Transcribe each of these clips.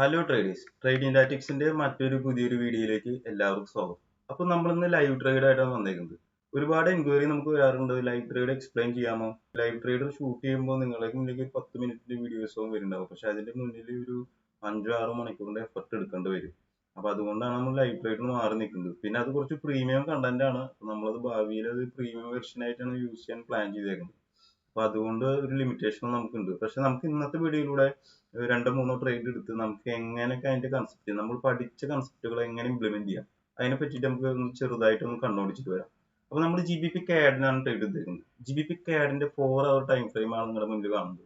Hello traders, trading ടാറ്റിക്സിന്റെ മറ്റൊരു പുതിയൊരു വീഡിയോയിലേക്ക് എല്ലാവർക്കും സ്വാഗതം. അപ്പോൾ നമ്മൾ ഇന്ന് ലൈവ് ട്രേഡ് ആയിട്ടാണ് വന്നേക്കുന്നത്. ഒരുപാട് എൻക്വയറി നമുക്ക് വരാറുണ്ട്, ലൈവ് ട്രേഡ് എക്സ്പ്ലെയിൻ ചെയ്യാമോ? ലൈവ് ട്രേഡ് ഷൂട്ട് ചെയ്യുമ്പോൾ നിങ്ങൾക്ക് മുന്നിലേക്ക് 10 മിനിറ്റിന്റെ വീഡിയോസും വരുന്നുണ്ടാവും, പക്ഷെ അതിന്റെ മുന്നിൽ ഒരു 5-6 മണിക്കൂറിന്റെ എഫർട്ട് എടുക്കേണ്ടി വരും. അപ്പോൾ അതുകൊണ്ടാണ് നമ്മൾ ലൈവ് ട്രേഡിന് മാറി നിൽക്കുന്നത്. പിന്നെ അത് കുറച്ച് പ്രീമിയം കണ്ടന്റ് ആണ്, നമ്മളത് ഭാവിയിൽ അത് പ്രീമിയം വെർഷൻ ആയിട്ടാണ് യൂസ് ചെയ്യാൻ പ്ലാൻ ചെയ്തേക്കുന്നത്. അപ്പോൾ അതുകൊണ്ട് ഒരു ലിമിറ്റേഷൻ നമുക്കുണ്ട്. പക്ഷെ നമുക്ക് ഇന്നത്തെ വീഡിയോയിലൂടെ 2-3 ട്രേഡ് എടുത്ത് നമുക്ക് എങ്ങനെയൊക്കെ അതിന്റെ കൺസെപ്റ്റ്, നമ്മൾ പഠിച്ച കൺസെപ്റ്റുകൾ എങ്ങനെ ഇംപ്ലിമെന്റ് ചെയ്യാം, അതിനെ പറ്റിയിട്ട് നമുക്ക് ചെറുതായിട്ടൊന്ന് കണ്ടുപിടിച്ചിട്ട് വരാം. അപ്പോൾ നമ്മൾ GBP CAD-നാണ് ട്രേഡ് എടുത്തിരിക്കുന്നത്. GBP CAD-ന്റെ 4 hour ടൈം ഫ്രെയിം ആണ് നിങ്ങളുടെ മുന്നിൽ കാണുന്നത്.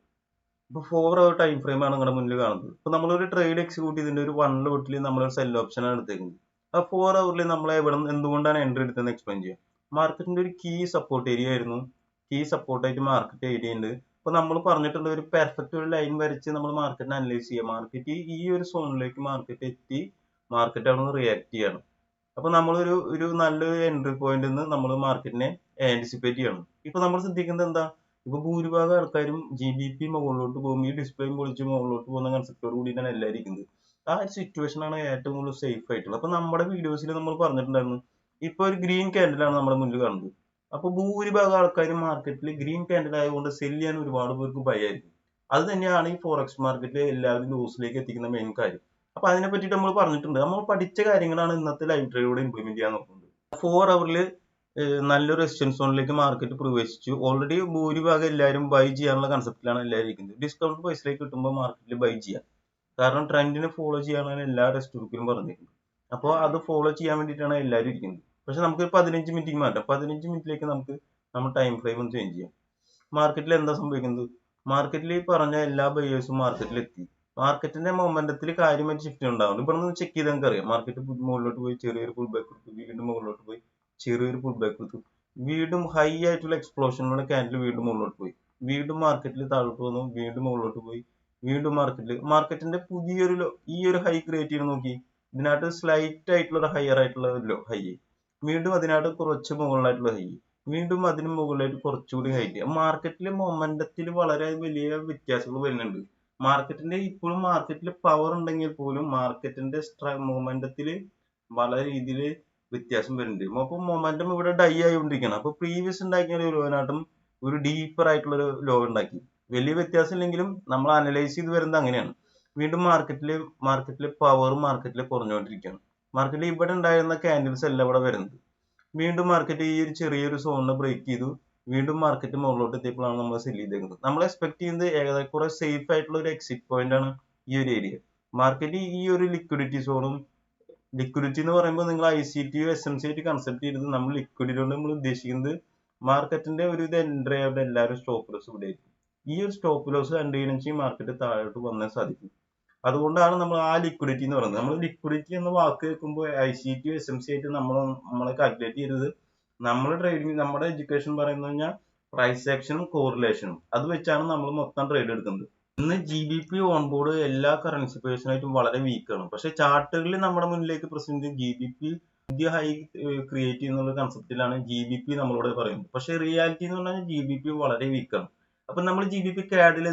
ഇപ്പോൾ 4 hour ടൈം ഫ്രെയിം ആണ് നിങ്ങളുടെ മുന്നിൽ കാണുന്നത്. ഇപ്പോൾ നമ്മളൊരു ട്രേഡ് എക്സിക്യൂട്ട് ചെയ്തതിന്റെ ഒരു 1 ലോട്ടിൽ നമ്മളൊരു സെൽ ഓപ്ഷൻ ആണ് എടുത്തേക്കുന്നത്. ആ 4 hour നമ്മൾ എവിടെ എന്തുകൊണ്ടാണ് എൻട്രി എടുത്തതെന്ന് എക്സ്പ്ലെയിൻ ചെയ്യാം. മാർക്കറ്റിന്റെ ഒരു കീ സപ്പോർട്ട് ഏരിയ ആയിരുന്നു. കീ സപ്പോർട്ടായിട്ട് മാർക്കറ്റ് ഏരിയ ഉണ്ട്. അപ്പൊ നമ്മൾ പറഞ്ഞിട്ടുള്ള ഒരു പെർഫെക്റ്റ് ഒരു ലൈൻ വരച്ച് നമ്മൾ മാർക്കറ്റിനെ അനലൈസ് ചെയ്യുക. മാർക്കറ്റ് ഈ ഒരു സോണിലേക്ക് മാർക്കറ്റ് എത്തി, മാർക്കറ്റ് അവിടെ നിന്ന് റിയാക്ട് ചെയ്യാണ്. അപ്പൊ നമ്മളൊരു ഒരു നല്ലൊരു എൻട്രി പോയിന്റ് നിന്ന് നമ്മൾ മാർക്കറ്റിനെ ആന്റിസിപ്പേറ്റ് ചെയ്യണം. ഇപ്പൊ നമ്മൾ ശ്രദ്ധിക്കുന്നത് എന്താ, ഇപ്പൊ ഭൂരിഭാഗം ആൾക്കാരും GBP മുകളിലോട്ട് പോകും, ഈ ഡിസ്പ്ലേയും പൊളിച്ച് മുകളിലോട്ട് പോകുന്ന കൺസെപ്റ്റോട് കൂടിയിട്ടാണ് എല്ലാവരും ഇരിക്കുന്നത്. ആ ഒരു സിറ്റുവേഷൻ ആണ് ഏറ്റവും കൂടുതൽ സേഫ് ആയിട്ടുള്ളത്. അപ്പൊ നമ്മുടെ വീഡിയോസിൽ നമ്മൾ പറഞ്ഞിട്ടുണ്ടായിരുന്നു, ഇപ്പൊ ഒരു ഗ്രീൻ ക്യാൻഡിലാണ് നമ്മുടെ മുന്നിൽ കാണുന്നത്. അപ്പൊ ഭൂരിഭാഗം ആൾക്കാരും മാർക്കറ്റിൽ ഗ്രീൻ ക്യാൻഡിൽ ആയതുകൊണ്ട് സെല് ചെയ്യാൻ ഒരുപാട് പേർക്ക് ഭയമായിരിക്കും. അത് തന്നെയാണ് ഈ ഫോറക്സ് മാർക്കറ്റിൽ എല്ലാവരും ലോസിലേക്ക് എത്തിക്കുന്ന മെയിൻ കാര്യം. അപ്പൊ അതിനെ പറ്റിയിട്ട് നമ്മൾ പറഞ്ഞിട്ടുണ്ട്. നമ്മൾ പഠിച്ച കാര്യങ്ങളാണ് ഇന്നത്തെ ലൈവ് ട്രേഡിലൂടെ ഇംപ്ലിമെന്റ് ചെയ്യാൻ നോക്കുന്നത്. 4 hour നല്ലൊരു റെസിസ്റ്റൻസ് സോണിലേക്ക് മാർക്കറ്റ് പ്രവേശിച്ചു. ഓൾറെഡി ഭൂരിഭാഗം എല്ലാവരും ബൈ ചെയ്യാനുള്ള കൺസെപ്റ്റിലാണ് എല്ലാവരും ഇരിക്കുന്നത്. ഡിസ്കൗണ്ട് പ്രൈസിലേക്ക് കിട്ടുമ്പോൾ മാർക്കറ്റിൽ ബൈ ചെയ്യാം. കാരണം ട്രെൻഡിനെ ഫോളോ ചെയ്യാനാണ് എല്ലാ ടെക്സ്റ്റ് ബുക്കിലും പറഞ്ഞിരിക്കുന്നത്. അപ്പോൾ അത് ഫോളോ ചെയ്യാൻ വേണ്ടിയിട്ടാണ് എല്ലാവരും ഇരിക്കുന്നത്. പക്ഷെ നമുക്ക് 15 മിനിറ്റിലേക്ക് മാറ്റാം. 15 മിനിറ്റിലേക്ക് നമുക്ക് നമ്മൾ ടൈം ഫ്രെയിം ഒന്ന് ചേഞ്ച് ചെയ്യാം. മാർക്കറ്റിൽ എന്താ സംഭവിക്കുന്നത്? മാർക്കറ്റിൽ ഈ പറഞ്ഞ എല്ലാ ബയേഴ്സും മാർക്കറ്റിൽ എത്തി. മാർക്കറ്റിന്റെ മൊമെന്റത്തിൽ കാര്യമായിട്ട് ഷിഫ്റ്റ് ഉണ്ടാവും. ഇവിടെ നിന്ന് ചെക്ക് ചെയ്ത് നമുക്ക് അറിയാം. മാർക്കറ്റ് മുകളിലോട്ട് പോയി ചെറിയൊരു പുൾ ബാക്ക് എടുത്തു, വീണ്ടും മുകളിലോട്ട് പോയി ചെറിയൊരു പുൾ ബാക്ക് എടുത്തു, വീണ്ടും ഹൈ ആയിട്ടുള്ള എക്സ്പ്ലോഷനിലൂടെ ക്യാൻഡിൽ വീണ്ടും മുകളിലോട്ട് പോയി, വീണ്ടും മാർക്കറ്റിൽ താഴോട്ട് വന്നു, വീണ്ടും മുകളിലോട്ട് പോയി, വീണ്ടും മാർക്കറ്റിന്റെ പുതിയൊരു ഈ ഒരു ഹൈ ക്രിയേറ്റ് ചെയ്ത് നോക്കി. ഇതിനകത്ത് സ്ലൈറ്റ് ആയിട്ടുള്ള ഒരു ഹയർ ആയിട്ടുള്ള ഒരു ഹൈ, വീണ്ടും അതിനകത്ത് കുറച്ച് മുകളിലായിട്ടുള്ള ഹൈ, വീണ്ടും അതിന് മുകളിലായിട്ട് കുറച്ചുകൂടി ഹൈറ്റ്. മാർക്കറ്റിലെ മൊമെന്റത്തിൽ വളരെ വലിയ വ്യത്യാസങ്ങൾ വരുന്നുണ്ട്. മാർക്കറ്റിന്റെ ഇപ്പോഴും മാർക്കറ്റിൽ പവർ ഉണ്ടെങ്കിൽ പോലും മാർക്കറ്റിന്റെ മൊമെന്റത്തിൽ വളരെ രീതിയിൽ വ്യത്യാസം വരുന്നുണ്ട്. അപ്പൊ മൊമെന്റം ഇവിടെ ഡൈ ആയിക്കൊണ്ടിരിക്കുകയാണ്. അപ്പൊ പ്രീവിയസ് ഉണ്ടാക്കിയ ഒരു ലോനായിട്ടും ഒരു ഡീപ്പർ ആയിട്ടുള്ള ഒരു ലോ ഉണ്ടാക്കി. വലിയ വ്യത്യാസം ഇല്ലെങ്കിലും നമ്മൾ അനലൈസ് ചെയ്ത് വരുന്നത് അങ്ങനെയാണ്. വീണ്ടും മാർക്കറ്റിലെ പവർ മാർക്കറ്റിൽ കുറഞ്ഞുകൊണ്ടിരിക്കുകയാണ്. മാർക്കറ്റിൽ ഇവിടെ ഉണ്ടായിരുന്ന ക്യാൻഡിൽസ് എല്ലാം ഇവിടെ വരുന്നത്. വീണ്ടും മാർക്കറ്റ് ഈ ഒരു ചെറിയൊരു സോണിനെ ബ്രേക്ക് ചെയ്തു, വീണ്ടും മാർക്കറ്റ് മുകളിലോട്ട് എത്തിയപ്പോഴാണ് നമ്മൾ സെല് ചെയ്തേക്കുന്നത്. നമ്മൾ എക്സ്പെക്ട് ചെയ്യുന്നത് ഏകദേശം കുറെ സേഫ് ആയിട്ടുള്ള ഒരു എക്സിറ്റ് പോയിന്റ് ആണ് ഈ ഒരു ഏരിയ. മാർക്കറ്റ് ഈ ഒരു ലിക്വിഡിറ്റി സോണും, ലിക്വിഡിറ്റി എന്ന് പറയുമ്പോൾ നിങ്ങൾ ICT SMC ആയിട്ട് കൺസെപ്റ്റ് ചെയ്തത്, നമ്മൾ ലിക്വിഡിറ്റി കൊണ്ട് നമ്മൾ ഉദ്ദേശിക്കുന്നത് മാർക്കറ്റിന്റെ ഒരു ഇത് എൻട്രി ആയിട്ട് എല്ലാവരും സ്റ്റോപ്പ് ലോസ് ഇവിടെ ആയിരിക്കും. ഈ ഒരു സ്റ്റോപ്പ് ലോസ് കണ്ടു കഴിഞ്ഞാൽ മാർക്കറ്റ് താഴോട്ട് വന്നാൽ സാധിക്കും. അതുകൊണ്ടാണ് നമ്മൾ ആ ലിക്വിഡിറ്റി എന്ന് പറയുന്നത്. നമ്മൾ ലിക്വിഡിറ്റി എന്ന വാക്ക് കേൾക്കുമ്പോൾ ICT SMC ആയിട്ട് നമ്മളെ കാൽക്കുലേറ്റ് ചെയ്തത്, നമ്മൾ ട്രേഡിംഗ് നമ്മുടെ എഡ്യൂക്കേഷൻ പറയുന്നത് കഴിഞ്ഞാൽ പ്രൈസ് ആക്ഷനും കോറിലേഷനും അത് വെച്ചാണ് നമ്മൾ മൊത്തം ട്രേഡ് എടുക്കുന്നത്. ഇന്ന് GBP ഓൺ ബോർഡ് എല്ലാ കറൻസി പേഴ്സണായിട്ടും വളരെ വീക്കാണ്. പക്ഷെ ചാർട്ടുകളിൽ നമ്മുടെ മുന്നിലേക്ക് പ്രസന്റ് GBP പുതിയ ഹൈ ക്രിയേറ്റ് ചെയ്യുന്ന കൺസെപ്റ്റിലാണ് GBP നമ്മളോട് പറയുന്നത്. പക്ഷെ റിയാലിറ്റി എന്ന് പറഞ്ഞാൽ GBP വളരെ വീക്കാണ്. അപ്പൊ നമ്മൾ GBP CAD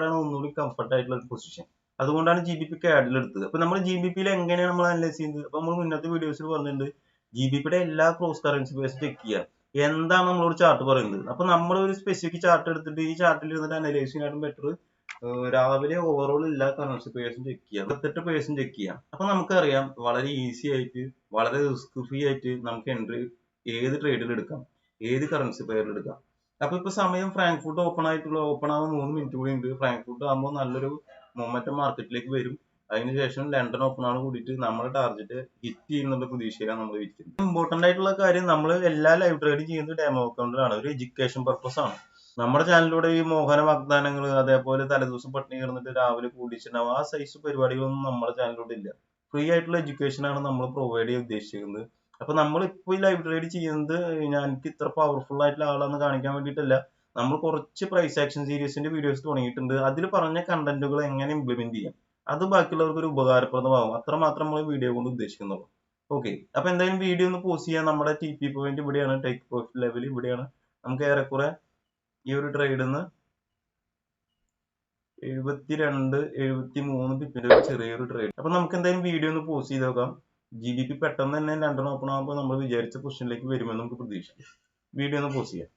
ആണ് ഒന്നുകൂടി കംഫർട്ട് ആയിട്ടുള്ള ഒരു പൊസിഷൻ. അതുകൊണ്ടാണ് GBP CAD എടുത്തത്. അപ്പൊ നമ്മൾ GBP എങ്ങനെയാണ് നമ്മൾ അനലൈസ് ചെയ്യുന്നത്? അപ്പൊ നമ്മൾ മുന്നത്തെ വീഡിയോസിൽ പറഞ്ഞിട്ടുണ്ട്, GBPയുടെ എല്ലാ ക്രോസ് കറൻസി പേഴ്സ് ചെക്ക് ചെയ്യുക. എന്താണ് നമ്മളോട് ചാർട്ട് പറയുന്നത്? അപ്പൊ നമ്മൾ ഒരു സ്പെസിഫിക് ചാർട്ട് എടുത്തിട്ട് ഈ ചാർട്ടിൽ ഇരുന്നിട്ട് അനലൈസ് ചെയ്യാനായിട്ടും ബെറ്റർ രാവിലെ ഓവറോൾ എല്ലാ കറൻസി പേഴ്സും ചെക്ക് ചെയ്യാം, 28 പേഴ്സും ചെക്ക് ചെയ്യാം. അപ്പൊ നമുക്കറിയാം വളരെ ഈസി ആയിട്ട്, വളരെ റിസ്ക് ഫ്രീ ആയിട്ട് നമുക്ക് എൻട്രി ഏത് ട്രേഡിൽ എടുക്കാം, ഏത് കറൻസി പെയറിൽ എടുക്കാം. അപ്പൊ ഇപ്പൊ സമയം ഫ്രാങ്ക്ഫർട്ട് ഓപ്പൺ ആവാൻ 3 മിനിറ്റ് കൂടി ഉണ്ട്. ഫ്രാങ്ക്ഫർട്ട് ആകുമ്പോൾ നല്ലൊരു മൊമെന്റം മാർക്കറ്റിലേക്ക് വരും. അതിനുശേഷം ലണ്ടൻ ഓപ്പൺ ആണ് കൂടിയിട്ട് നമ്മുടെ ടാർഗറ്റ് ഹിറ്റ് ചെയ്യുന്നുള്ള പ്രതീക്ഷയിലാണ് നമ്മൾ ഇരിക്കുന്നത്. ഇമ്പോർട്ടന്റ് ആയിട്ടുള്ള കാര്യം, നമ്മൾ എല്ലാ ലൈവ് ട്രേഡിംഗ് ചെയ്യുന്നത് ഡെമോ അക്കൗണ്ടിലാണ്, ഒരു എഡ്യൂക്കേഷൻ പർപ്പസ് ആണ്. നമ്മുടെ ചാനലിലൂടെ ഈ മോഹന വാഗ്ദാനങ്ങൾ, അതേപോലെ തലേദിവസം പട്ടിണി കിടന്നിട്ട് രാവിലെ കൂടിച്ചിട്ടുണ്ടാവും, ആ സൈസ് പരിപാടികളൊന്നും നമ്മുടെ ചാനലിലൂടെ ഇല്ല. ഫ്രീ ആയിട്ടുള്ള എഡ്യൂക്കേഷൻ ആണ് നമ്മൾ പ്രൊവൈഡ് ചെയ്യാൻ ഉദ്ദേശിക്കുന്നത്. അപ്പൊ നമ്മൾ ഇപ്പോൾ ഈ ലൈവ് ട്രേഡ് ചെയ്യുന്നത് എനിക്ക് ഇത്ര പവർഫുൾ ആയിട്ടുള്ള ആളാണെന്ന് കാണിക്കാൻ വേണ്ടിയിട്ടല്ല. നമ്മൾ കുറച്ച് പ്രൈസ് ആക്ഷൻ സീരീസിന്റെ വീഡിയോസ് തുടങ്ങിയിട്ടുണ്ട്. അതിൽ പറഞ്ഞ കണ്ടന്റുകൾ എങ്ങനെ ഇംപ്ലിമെന്റ് ചെയ്യാം, അത് ബാക്കിയുള്ളവർക്ക് ഒരു ഉപകാരപ്രദമാകും. അത്രമാത്രം നമ്മൾ വീഡിയോ കൊണ്ട് ഉദ്ദേശിക്കുന്നുള്ളൂ. ഓക്കെ, അപ്പൊ എന്തായാലും വീഡിയോ ഒന്ന് പോസ് ചെയ്യാം. നമ്മുടെ TP പോയിന്റ് ഇവിടെയാണ്, ടേക്ക് പ്രോഫിറ്റ് ലെവൽ ഇവിടെയാണ്. നമുക്ക് ഏറെക്കുറെ ഈ ഒരു ട്രേഡിൽ നിന്ന് 72 73 പിപ്പിന്റെ ഒരു ചെറിയൊരു ട്രേഡ്. അപ്പൊ നമുക്ക് എന്തായാലും വീഡിയോ ഒന്ന് പോസ്റ്റ് ചെയ്ത് നോക്കാം. GBP പെട്ടെന്ന് തന്നെ 2 ഓപ്പൺ ആകുമ്പോൾ നമ്മൾ വിചാരിച്ച പൊസിഷനിലേക്ക് വരുമെന്ന് നമുക്ക് പ്രതീക്ഷിക്കാം. വീഡിയോ ഒന്ന് പോസ്റ്റ് ചെയ്യാം.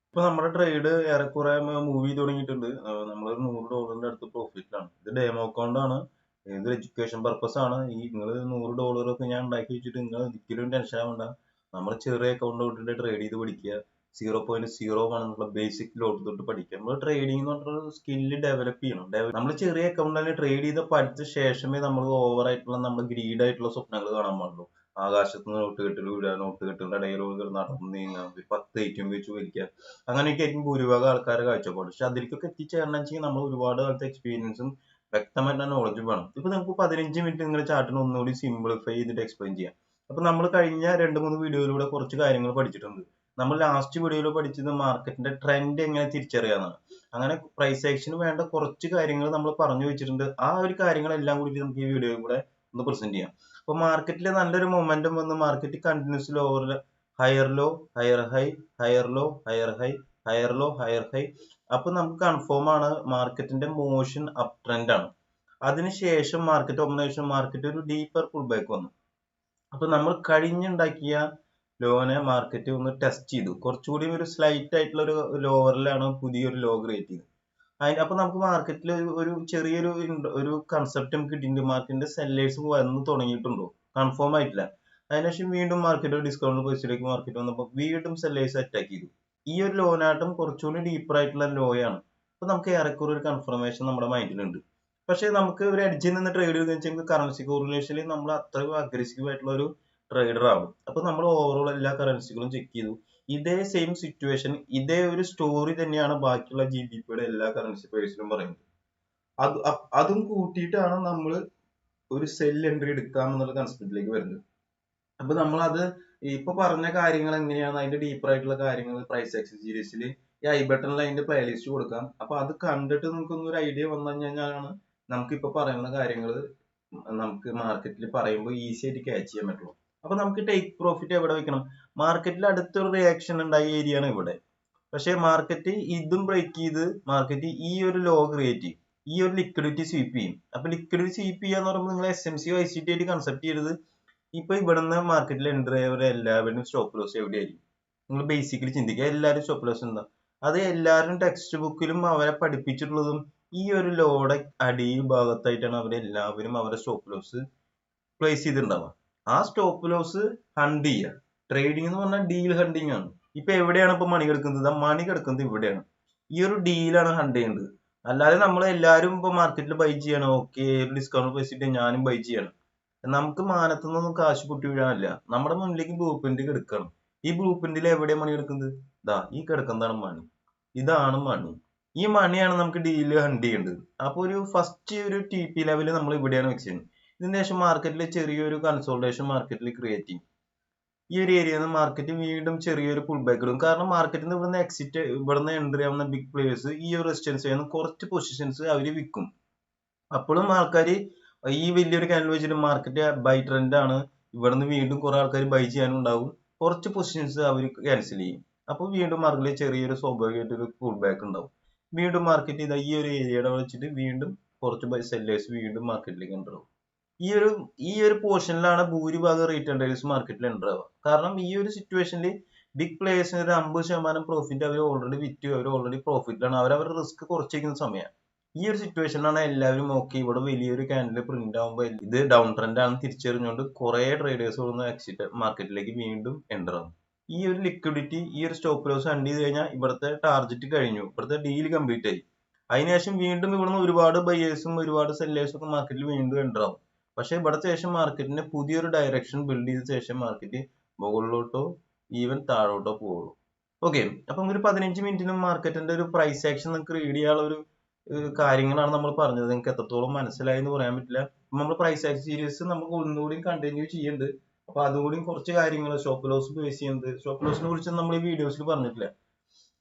ഇപ്പൊ നമ്മുടെ ട്രേഡ് ഏറെക്കുറെ മൂവ് ചെയ്ത് തുടങ്ങിയിട്ടുണ്ട്. നമ്മൾ $100 അടുത്ത് പ്രോഫിറ്റിലാണ്. ഇത് ഡെമോ അക്കൗണ്ട് ആണ്. ഇത് എഡ്യൂക്കേഷൻ പർപ്പസ് ആണ്. ഈ നിങ്ങൾ $100 ഒക്കെ ഞാൻ ഉണ്ടാക്കി വെച്ചിട്ട് നിങ്ങൾ ഒരിക്കലും ടെൻഷൻ ആവണ്ട. നമ്മൾ ചെറിയ അക്കൗണ്ട് തൊട്ടിട്ട് ട്രേഡ് ചെയ്ത് പഠിക്കുക. 0.01 എന്നുള്ള ബേസിക് ലോട്ട് തൊട്ട് പഠിക്കുക. നമ്മൾ ട്രേഡിംഗ് എന്ന് പറഞ്ഞൊരു സ്കില്ല് ഡെവലപ്പ് ചെയ്യണം. നമ്മൾ ചെറിയ അക്കൗണ്ട് തന്നെ ട്രേഡ് ചെയ്ത് പഠിച്ച ശേഷമേ നമ്മൾ ഓവർ ആയിട്ടുള്ള നമ്മൾ ഗ്രീഡ് ആയിട്ടുള്ള സ്വപ്നങ്ങൾ കാണാൻ പാടുള്ളൂ. ആകാശത്ത് നിന്ന് നോട്ട് കെട്ടിൽ വീഴുക, നോട്ട് കെട്ടുകളുടെ ഇടയിലൂടെ നടന്ന് നീങ്ങുക, ഒരു 10 ATM വെച്ച് വലിക്കുക, അങ്ങനെയൊക്കെ ആയിരിക്കും ഭൂരിഭാഗം ആൾക്കാരുടെ കാഴ്ചപ്പാട്. പക്ഷെ അതിലേക്കൊക്കെ എത്തിച്ചേരണം വെച്ചാൽ നമ്മൾ ഒരുപാട് കാലത്തെ എക്സ്പീരിയൻസും വ്യക്തമായിട്ടുള്ള നോളജും വേണം. ഇപ്പൊ നമുക്ക് 15 മിനിറ്റ് നിങ്ങൾ ചാർട്ടിന് ഒന്നുകൂടി സിംപ്ലിഫൈ ചെയ്തിട്ട് എക്സ്പ്ലെയിൻ ചെയ്യാം. അപ്പൊ നമ്മൾ കഴിഞ്ഞ 2-3 വീഡിയോയിലൂടെ കുറച്ച് കാര്യങ്ങൾ പഠിച്ചിട്ടുണ്ട്. നമ്മൾ ലാസ്റ്റ് വീഡിയോയിൽ പഠിച്ചത് മാർക്കറ്റിന്റെ ട്രെൻഡ് എങ്ങനെ തിരിച്ചറിയാന്നാണ്. അങ്ങനെ പ്രൈസ് ആക്ഷന് വേണ്ട കുറച്ച് കാര്യങ്ങൾ നമ്മൾ പറഞ്ഞു വെച്ചിട്ടുണ്ട്. ആ ഒരു കാര്യങ്ങളെല്ലാം കൂടി നമുക്ക് ഈ വീഡിയോയിൽ കൂടെ ഒന്ന് പ്രസന്റ് ചെയ്യാം. അപ്പൊ മാർക്കറ്റിൽ നല്ലൊരു മൊമെന്റം വന്ന് market continues lower higher low, higher high, higher low, higher high, higher low, higher high. അപ്പൊ നമുക്ക് കൺഫേം ആണ് മാർക്കറ്റിന്റെ മോഷൻ അപ് ട്രെൻഡ് ആണ്. അതിനുശേഷം മാർക്കറ്റ് ഓപ്പൺ മാർക്കറ്റ് ഒരു ഡീപ്പർ പുൾ ബാക്ക് വന്നു. അപ്പൊ നമ്മൾ കഴിഞ്ഞുണ്ടാക്കിയ ലോനെ മാർക്കറ്റ് ഒന്ന് ടെസ്റ്റ് ചെയ്തു. കുറച്ചുകൂടി ഒരു സ്ലൈറ്റ് ആയിട്ടുള്ള ഒരു ലോവറിലാണ് പുതിയൊരു ലോ ക്രിയേറ്റ് ചെയ്തത്. അപ്പൊ നമുക്ക് മാർക്കറ്റിൽ ഒരു ചെറിയൊരു ഒരു കൺസെപ്റ്റ് നമുക്ക് കിട്ടിയിട്ടുണ്ട്. മാർക്കറ്റിന്റെ സെല്ലേഴ്സ് വന്ന് തുടങ്ങിയിട്ടുണ്ടോ, കൺഫേം ആയിട്ടില്ല. അതിനുശേഷം വീണ്ടും മാർക്കറ്റ് ഡിസ്കൗണ്ട് പൊസിഷനിലേക്ക് മാർക്കറ്റ് വന്നപ്പോൾ വീണ്ടും സെല്ലേഴ്സ് അറ്റാക്ക് ചെയ്തു. ഈ ഒരു ലോനായിട്ടും കുറച്ചുകൂടി ഡീപ്പർ ആയിട്ടുള്ള ലോയാണ്. അപ്പൊ നമുക്ക് ഏറെക്കുറെ ഒരു കൺഫർമേഷൻ നമ്മുടെ മൈൻഡിലുണ്ട്. പക്ഷെ നമുക്ക് ഒരു എഡ്ജിൽ നിന്ന് ട്രേഡ് ചെയ്ത് വെച്ചാൽ കറൻസി കോറിലേഷനിൽ നമ്മൾ അത്രയും അഗ്രസീവ് ആയിട്ടുള്ള ഒരു ട്രേഡർ ആവും. അപ്പൊ നമ്മൾ ഓവറോൾ എല്ലാ കറൻസികളും ചെക്ക് ചെയ്തു. ഇതേ സെയിം സിറ്റുവേഷൻ, ഇതേ ഒരു സ്റ്റോറി തന്നെയാണ് ബാക്കിയുള്ള GBPയുടെ എല്ലാ കറൻസി പേഴ്സിലും പറയുന്നത്. അതും കൂട്ടിയിട്ടാണ് നമ്മൾ ഒരു സെൽ എൻട്രി എടുക്കാം എന്നുള്ള കൺസെപ്റ്റിലേക്ക് വരുന്നത്. അപ്പൊ നമ്മളത് ഇപ്പൊ പറഞ്ഞ കാര്യങ്ങൾ എങ്ങനെയാണ്, അതിന്റെ ഡീപ്പർ ആയിട്ടുള്ള കാര്യങ്ങൾ പ്രൈസ് ആക്ഷൻ സീരീസിൽ ഈ ഐ ബട്ടണിൽ അതിന്റെ പ്ലേലിസ്റ്റ് കൊടുക്കാം. അപ്പൊ അത് കണ്ടിട്ട് നമുക്കൊന്ന് ഒരു ഐഡിയ വന്നു കഴിഞ്ഞാലാണ് നമുക്ക് ഇപ്പൊ പറയുന്ന കാര്യങ്ങൾ നമുക്ക് മാർക്കറ്റിൽ പറയുമ്പോൾ ഈസി ആയിട്ട് ക്യാച്ച് ചെയ്യാൻ പറ്റുള്ളൂ. അപ്പൊ നമുക്ക് ടേക്ക് പ്രോഫിറ്റ് എവിടെ വെക്കണം? മാർക്കറ്റിൽ അടുത്തൊരു റിയാക്ഷൻ ഉണ്ടായ ഏരിയ ആണ് ഇവിടെ. പക്ഷെ മാർക്കറ്റ് ഇതും ബ്രേക്ക് ചെയ്ത് മാർക്കറ്റ് ഈ ഒരു ലോ ക്രിയേറ്റ് ചെയ്യും, ഈ ഒരു ലിക്വിഡിറ്റി സ്വീപ്പ് ചെയ്യും. അപ്പൊ ലിക്വിഡിറ്റി സ്വീപ്പ് ചെയ്യാന്ന് പറയുമ്പോൾ നിങ്ങൾ SMC ICT ആയിട്ട് കൺസെപ്റ്റ് ചെയ്തത്. ഇപ്പൊ ഇവിടുന്ന് മാർക്കറ്റിൽ എൻ്റർ ചെയ്തവരെ എല്ലാവരും സ്റ്റോപ്പ് ലോസ് എവിടെയായിരിക്കും? നിങ്ങൾ ബേസിക്കലി ചിന്തിക്കുക. എല്ലാവരും സ്റ്റോപ്പ് ലോസ് എന്താ? അത് എല്ലാവരും ടെക്സ്റ്റ് ബുക്കിലും അവരെ പഠിപ്പിച്ചിട്ടുള്ളതും ഈ ഒരു ലോയുടെ അടി ഭാഗത്തായിട്ടാണ് അവരെല്ലാവരും അവരുടെ സ്റ്റോപ്പ് ലോസ് പ്ലേസ് ചെയ്തിട്ടുണ്ടാവുക. ആ സ്റ്റോപ്പ് ലോസ് ഹണ്ട് ചെയ്യുക. ട്രേഡിംഗ് എന്ന് പറഞ്ഞാൽ ഡീൽ ഹണ്ടിങ് ആണ്. ഇപ്പൊ എവിടെയാണ് ഇപ്പൊ മണി കിടക്കുന്നത്? മണി കിടക്കുന്നത് ഇവിടെയാണ്. ഈ ഒരു ഡീലാണ് ഹണ്ട് ചെയ്യേണ്ടത്. അല്ലാതെ നമ്മൾ എല്ലാവരും ഇപ്പൊ മാർക്കറ്റിൽ ബൈ ചെയ്യണം, ഓക്കെ ഡിസ്കൗണ്ട് വെച്ചിട്ട് ഞാനും ബൈ ചെയ്യണം. നമുക്ക് മാനത്തു നിന്നൊന്നും കാശ് പൊട്ടി വീഴാനില്ല. നമ്മുടെ മുന്നിലേക്ക് ബ്ലൂ പ്രിന്റ് കിടക്കണം. ഈ ബ്ലൂ പ്രിന്റിൽ എവിടെയാണ് മണി കിടക്കുന്നത്? ഇതാ ഈ കിടക്കുന്നതാണ് മണി. ഇതാണ് മണി. ഈ മണിയാണ് നമുക്ക് ഡീല് ഹണ്ട് ചെയ്യേണ്ടത്. അപ്പൊ ഒരു ഫസ്റ്റ് ഒരു TP ലെവല് നമ്മൾ ഇവിടെയാണ് വെച്ച് ചെയ്യുന്നത്. ഇതിന് ശേഷം മാർക്കറ്റിൽ ചെറിയൊരു കൺസോൾട്ടേഷൻ മാർക്കറ്റിൽ ക്രിയേറ്റ് ചെയ്യും. ഈ ഒരു ഏരിയയിൽ നിന്ന് മാർക്കറ്റ് വീണ്ടും ചെറിയൊരു പുൾ ബാക്ക് ഇടും. കാരണം മാർക്കറ്റിൽ നിന്ന് ഇവിടുന്ന് എക്സിറ്റ്, ഇവിടുന്ന് എൻട്രി ആവുന്ന ബിഗ് പ്ലേയേഴ്സ് ഈ ഒരു റെസിസ്റ്റൻസ് ചെയ്യുന്ന കുറച്ച് പൊസിഷൻസ് അവർ വിൽക്കും. അപ്പോഴും ആൾക്കാർ ഈ വലിയൊരു ക്യാൻഡിൽ വെച്ചിട്ട് മാർക്കറ്റ് ബൈ ട്രെൻഡ് ആണ്, ഇവിടുന്ന് വീണ്ടും കുറെ ആൾക്കാർ ബൈ ചെയ്യാനുണ്ടാവും. കുറച്ച് പൊസിഷൻസ് അവർ ക്യാൻസൽ ചെയ്യും. അപ്പോൾ വീണ്ടും മാർക്കറ്റിൽ ചെറിയൊരു സ്വാഭാവികമായിട്ട് ഒരു പുൾ ബാക്ക് ഉണ്ടാവും. വീണ്ടും മാർക്കറ്റ് ഇതാ ഈ ഒരു ഏരിയയുടെ വെച്ചിട്ട് വീണ്ടും കുറച്ച് ബൈ സെല്ലേഴ്സ് വീണ്ടും മാർക്കറ്റിലേക്ക് എൻ്റർ ആവും. ഈ ഒരു പോർഷനിലാണ് ഭൂരിഭാഗം റീറ്റെയിൽ ട്രേഡേഴ്സ് മാർക്കറ്റിൽ എൻ്റർ ആവുക. കാരണം ഈ ഒരു സിറ്റുവേഷനിൽ ബിഗ് പ്ലേയേഴ്സിന് ഒരു 50% പ്രോഫിറ്റ് അവർ ഓൾറെഡി വിറ്റ്, അവർ ഓൾറെഡി പ്രോഫിറ്റിലാണ്, അവരവരുടെ റിസ്ക് കുറച്ചിരിക്കുന്ന സമയമാണ്. ഈ ഒരു സിറ്റുവേഷനിലാണ് എല്ലാവരും ഓക്കെ ഇവിടെ വലിയൊരു ക്യാൻഡിൽ പ്രിന്റ് ആകുമ്പോൾ ഇത് ഡൗൺ ട്രെൻഡ് ആണ് തിരിച്ചറിഞ്ഞുകൊണ്ട് കുറെ ട്രേഡേഴ്സ് ഒന്ന് എക്സിറ്റ് മാർക്കറ്റിലേക്ക് വീണ്ടും എൻ്റർ ആവും. ഈ ഒരു ലിക്വിഡിറ്റി, ഈ ഒരു സ്റ്റോപ്പ് ലോസ് ഹണ്ട് ചെയ്ത് കഴിഞ്ഞാൽ ഇവിടുത്തെ ടാർഗറ്റ് കഴിഞ്ഞു, ഇവിടുത്തെ ഡീൽ കംപ്ലീറ്റ് ആയി. അതിനുശേഷം വീണ്ടും ഇവിടുന്ന് ഒരുപാട് ബയേഴ്സും ഒരുപാട് സെല്ലേഴ്സും ഒക്കെ മാർക്കറ്റിൽ വീണ്ടും എൻ്റർ ആവും. പക്ഷെ ഇവിടുത്തെ ശേഷം മാർക്കറ്റിന് പുതിയൊരു ഡയറക്ഷൻ ബിൽഡ് ചെയ്ത ശേഷം മാർക്കറ്റ് മുകളിലോട്ടോ ഈവൻ താഴോട്ടോ പോകുള്ളൂ. ഓക്കെ, അപ്പം ഒരു 15 മിനിറ്റിനും മാർക്കറ്റിന്റെ ഒരു പ്രൈസ് ആക്ഷൻ നിങ്ങൾക്ക് റീഡ് ചെയ്യാനുള്ള ഒരു കാര്യങ്ങളാണ് നമ്മൾ പറഞ്ഞത്. നിങ്ങൾക്ക് എത്രത്തോളം മനസ്സിലായി എന്ന് പറയാൻ പറ്റില്ല. നമ്മൾ പ്രൈസ് ആക്ഷൻ സീരീസ് നമുക്ക് ഒന്നുകൂടി കണ്ടിന്യൂ ചെയ്യുന്നുണ്ട്. അപ്പൊ അതുകൂടി കുറച്ച് കാര്യങ്ങൾ സ്റ്റോപ്പ് ലോസ് ബേസ് ചെയ്യുന്നത്, സ്റ്റോപ്പ് ലോസിനെ കുറിച്ച് നമ്മൾ ഈ വീഡിയോസിൽ പറഞ്ഞിട്ടില്ല.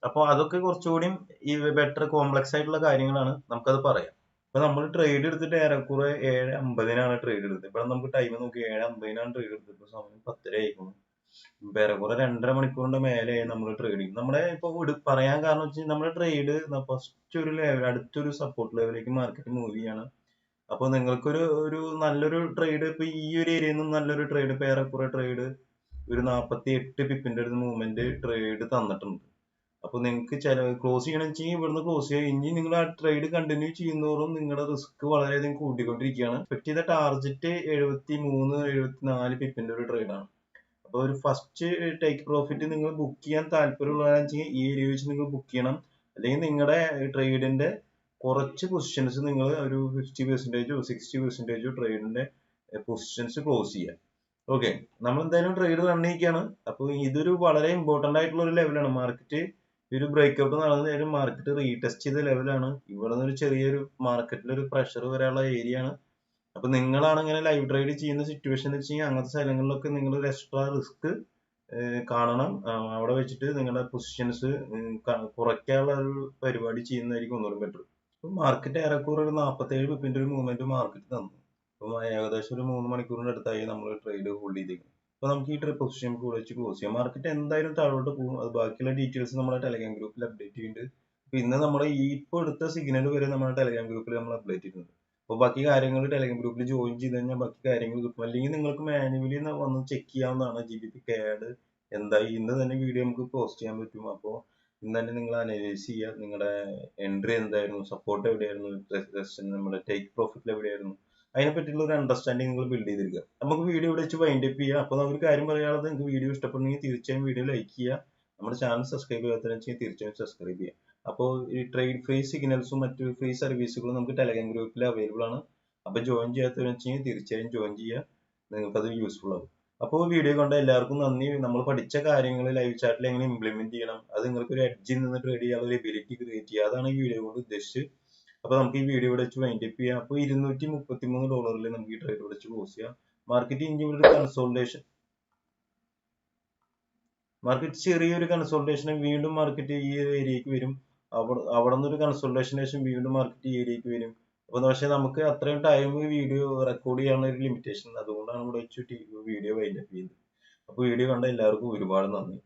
അപ്പോൾ അതൊക്കെ കുറച്ചുകൂടി ഈ ബെറ്റർ കോംപ്ലക്സ് ആയിട്ടുള്ള കാര്യങ്ങളാണ്, നമുക്കത് പറയാം. ഇപ്പൊ നമ്മൾ ട്രേഡ് എടുത്തിട്ട് ഏറെക്കുറെ 7:50 ട്രേഡ് എടുത്തത്. ഇപ്പൊ നമുക്ക് ടൈം നോക്കി 7:50 ട്രേഡ് എടുത്തത്. ഇപ്പൊ സമയം 10:30 ആയിരിക്കുന്നു. ഏറെക്കുറെ 2.5 മണിക്കൂറിന്റെ മേലെയായി നമ്മൾ ട്രേഡിങ്. നമ്മുടെ ഇപ്പൊ പറയാൻ കാരണം വെച്ചാൽ നമ്മുടെ ട്രേഡ് ഫസ്റ്റ് ഒരു ലെവൽ, അടുത്തൊരു സപ്പോർട്ട് ലെവലിലേക്ക് മാർക്കറ്റ് മൂവ് ചെയ്യാണ്. അപ്പൊ നിങ്ങൾക്കൊരു ഒരു നല്ലൊരു ട്രേഡ് ഇപ്പൊ ഈ ഒരു ഏരിയയിൽ നിന്ന് നല്ലൊരു ട്രേഡ് ഇപ്പൊ ഏറെക്കുറെ ട്രേഡ് ഒരു 48 പിപ്പിന്റെ അടുത്ത് മൂവ്മെന്റ് ട്രേഡ് തന്നിട്ടുണ്ട്. അപ്പൊ നിങ്ങൾക്ക് ക്ലോസ് ചെയ്യണമെന്ന് വെച്ചാൽ ഇവിടുന്ന് ക്ലോസ് ചെയ്യുക. ഇനി നിങ്ങൾ ആ ട്രേഡ് കണ്ടിന്യൂ ചെയ്യുന്നതോറും നിങ്ങളുടെ റിസ്ക് വളരെയധികം കൂട്ടിക്കൊണ്ടിരിക്കുകയാണ്. എക്സ്പെക്ട് ചെയ്ത ടാർഗറ്റ് 73-74 പിപ്പിന്റെ ഒരു ട്രേഡാണ്. അപ്പൊ ഒരു ഫസ്റ്റ് ടേക്ക് പ്രോഫിറ്റ് നിങ്ങൾ ബുക്ക് ചെയ്യാൻ താല്പര്യമുള്ളതാണെന്ന് ഈ ഏരിയ വെച്ച് നിങ്ങൾ ബുക്ക് ചെയ്യണം. അല്ലെങ്കിൽ നിങ്ങളുടെ ട്രേഡിന്റെ കുറച്ച് പൊസിഷൻസ് നിങ്ങൾ ഒരു 50%, 60% ട്രേഡിന്റെ പൊസിഷൻസ് ക്ലോസ് ചെയ്യുക. ഓക്കെ, നമ്മൾ എന്തായാലും ട്രേഡ് റണ്ണിരിക്കുകയാണ്. അപ്പൊ ഇതൊരു വളരെ ഇമ്പോർട്ടന്റ് ആയിട്ടുള്ള ഒരു ലെവലാണ്. മാർക്കറ്റ് ഒരു ബ്രേക്ക്ഔട്ട് നടന്നതിനും മാർക്കറ്റ് റീടെസ്റ്റ് ചെയ്ത ലെവലാണ്. ഇവിടെ നിന്ന് ഒരു ചെറിയൊരു മാർക്കറ്റിൽ ഒരു പ്രഷർ വരാനുള്ള ഏരിയ ആണ്. അപ്പൊ നിങ്ങളാണ് ഇങ്ങനെ ലൈവ് ട്രേഡ് ചെയ്യുന്ന സിറ്റുവേഷൻ എന്ന് വെച്ച് കഴിഞ്ഞാൽ അങ്ങനത്തെ സ്ഥലങ്ങളിലൊക്കെ നിങ്ങൾ ഒരു എക്സ്ട്രാ റിസ്ക് കാണണം. അവിടെ വെച്ചിട്ട് നിങ്ങളുടെ പൊസിഷൻസ് കുറയ്ക്കാനുള്ള ഒരു പരിപാടി ചെയ്യുന്നതായിരിക്കും ഒന്നുകൂടി ബെറ്റർ. ഇപ്പൊ മാർക്കറ്റ് ഏറെക്കുറെ ഒരു 47 പിപ്പിന്റെ ഒരു മൂവ്മെന്റ് മാർക്കറ്റ് തന്നു. അപ്പൊ ഏകദേശം ഒരു 3 മണിക്കൂറിന്റെ അടുത്തായി നമ്മൾ ട്രേഡ് ഹോൾഡ് ചെയ്തേക്കുന്നത്. അപ്പൊ നമുക്ക് ഈ പൊസിഷൻ കൂടെ വെച്ച് ക്ലോസ് ചെയ്യാം. മാർക്കറ്റ് എന്തായാലും താഴോട്ട് പോകും. അത് ബാക്കിയുള്ള ഡീറ്റെയിൽസ് നമ്മുടെ ടെലഗ്രാം ഗ്രൂപ്പിൽ അപ്ഡേറ്റ് ചെയ്യുന്നുണ്ട്. അപ്പൊ ഇന്ന് നമ്മുടെ ഇപ്പൊ എടുത്ത സിഗ്നൽ വരെ നമ്മുടെ ടെലഗ്രാം ഗ്രൂപ്പിൽ നമ്മൾ അപ്ഡേറ്റ് ചെയ്തിട്ടുണ്ട്. അപ്പൊ ബാക്കി കാര്യങ്ങൾ ടെലഗ്രാം ഗ്രൂപ്പിൽ ജോയിൻ ചെയ്ത് കഴിഞ്ഞാൽ ബാക്കി കാര്യങ്ങൾ കിട്ടും. അല്ലെങ്കിൽ നിങ്ങൾക്ക് മാനുവലി വന്ന് ചെക്ക് ചെയ്യാവുന്നതാണ്. GBP CAD എന്തായി ഇന്ന് തന്നെ വീഡിയോ നമുക്ക് പോസ്റ്റ് ചെയ്യാൻ പറ്റും. അപ്പോൾ ഇന്ന് തന്നെ നിങ്ങൾ അനലൈസ് ചെയ്യുക. നിങ്ങളുടെ എൻട്രി എന്തായിരുന്നു, സപ്പോർട്ട് എവിടെയായിരുന്നു, നമ്മുടെ ടേക്ക് പ്രോഫിറ്റ് എവിടെയായിരുന്നു, അതിനെ പറ്റിയുള്ള ഒരു അണ്ടർസ്റ്റാൻഡിങ് നിങ്ങൾ ബിൽഡ് ചെയ്തെടുക്കുക. നമുക്ക് വീഡിയോ ഇവിടെ വെച്ച് വൈൻഡ് അപ്പ് ചെയ്യാം. അപ്പോൾ ഒരു കാര്യം പറയാനുള്ളത്, നിങ്ങൾക്ക് വീഡിയോ ഇഷ്ടപ്പെടുന്നെങ്കിൽ തീർച്ചയായും വീഡിയോ ലൈക്ക് ചെയ്യുക. നമ്മുടെ ചാനൽ സബ്സ്ക്രൈബ് ചെയ്യാത്തതെന്ന് തീർച്ചയായും സബ്സ്ക്രൈബ് ചെയ്യുക. അപ്പോൾ ഈ ട്രേഡ് ഫ്രീ സിഗ്നൽസും മറ്റു ഫ്രീ സർവീസുകളും നമുക്ക് ടെലഗ്രാം ഗ്രൂപ്പിൽ അവൈലബിൾ ആണ്. അപ്പോൾ ജോയിൻ ചെയ്യാത്തതെന്ന് വെച്ചാൽ തീർച്ചയായും ജോയിൻ ചെയ്യുക. നിങ്ങൾക്കത് യൂസ്ഫുൾ ആവും. അപ്പോൾ വീഡിയോ കണ്ട എല്ലാവർക്കും നന്ദി. നമ്മൾ പഠിച്ച കാര്യങ്ങൾ ലൈവ് ചാറ്റിൽ എങ്ങനെ ഇംപ്ലിമെന്റ് ചെയ്യണം, അത് നിങ്ങൾക്ക് ഒരു എഡ്ജിൽ നിന്ന് ട്രേഡ് ചെയ്യാനുള്ള ഒരു എബിലിറ്റി ക്രിയേറ്റ് ചെയ്യുക, അതാണ് ഈ വീഡിയോ കൊണ്ട് ഉദ്ദേശിച്ചത്. അപ്പൊ നമുക്ക് ഈ വീഡിയോ ഇവിടെ വെച്ച് വൈൻഡ് അപ്പ് ചെയ്യാം. അപ്പോൾ $233 നമുക്ക് ഈ ട്രേഡ് വെച്ച് ക്ലോസ് ചെയ്യാം. മാർക്കറ്റ് ഇനി ഒരു കൺസോൾട്ടേഷൻ, മാർക്കറ്റ് ചെറിയൊരു കൺസോൾട്ടേഷൻ, വീണ്ടും മാർക്കറ്റ് ഈ ഏരിയക്ക് വരും. അവിടെ നിന്ന് ഒരു കൺസോൾട്ടേഷന് ശേഷം വീണ്ടും മാർക്കറ്റ് ഈ ഏരിയക്ക് വരും. അപ്പൊ പക്ഷെ നമുക്ക് അത്രയും ടൈം വീഡിയോ റെക്കോർഡ് ചെയ്യാനുള്ള ഒരു ലിമിറ്റേഷൻ, അതുകൊണ്ടാണ് ഇവിടെ വെച്ച് വീഡിയോ വൈൻഡ് അപ്പ് ചെയ്യുന്നത്. അപ്പൊ വീഡിയോ കണ്ട എല്ലാവർക്കും ഒരുപാട് നന്ദി.